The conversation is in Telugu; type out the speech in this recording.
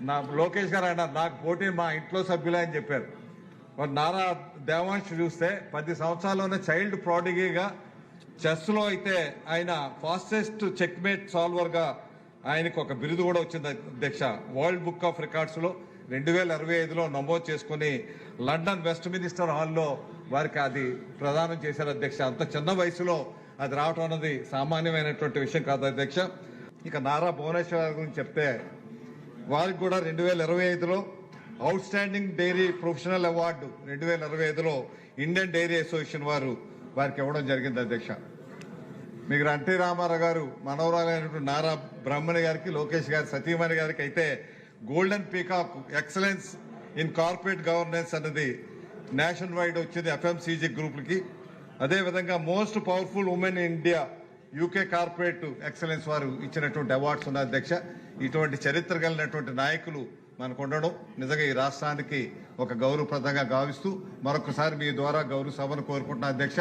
నా లోకేష్ గారు అన్నారు నాకు పోటీ మా ఇంట్లో సభ్యులే అని చెప్పారు. మరి నారా దేవాంశ్ చూస్తే 10 సంవత్సరాల్లోనే చైల్డ్ ప్రాడిగీగా చెస్లో అయితే ఆయన ఫాస్టెస్ట్ చెక్మేట్ సాల్వర్గా ఆయనకు ఒక బిరుదు కూడా వచ్చింది అధ్యక్ష. వరల్డ్ బుక్ ఆఫ్ రికార్డ్స్లో 2025లో నమోదు చేసుకుని లండన్ వెస్ట్ మినిస్టర్ హాల్లో వారికి అది ప్రదానం చేశారు అధ్యక్ష. అంత చిన్న వయసులో అది రావటం అన్నది సామాన్యమైనటువంటి విషయం కాదు అధ్యక్ష. ఇక నారా భువనేశ్వర్ గురించి చెప్తే వారికి కూడా 2025లో outstanding dairy professional award 2025లో ఇండియన్ డైరీ అసోసియేషన్ వారికి ఇవ్వడం జరిగింది అధ్యక్ష. మీకు ఎన్టీ రామారావు గారు మనవరాలైనటువంటి నారా బ్రహ్మణి గారికి, లోకేష్ గారి సతీమణి గారికి అయితే golden peacock excellence in corporate governance అన్నది నేషన్ వైడ్ వచ్చింది FMCG గ్రూపులకి. అదేవిధంగా most powerful women in India UK corporate excellence వారు ఇచ్చినటువంటి అవార్డ్స్ ఉన్నాయి అధ్యక్ష. ఇటువంటి చరిత్ర కలిగినటువంటి నాయకులు మనకు ఉండడం నిజంగా ఈ రాష్ట్రానికి ఒక గౌరవప్రదంగా భావిస్తూ మరొకసారి మీ ద్వారా గౌరవ సభను కోరుకుంటున్నా అధ్యక్ష.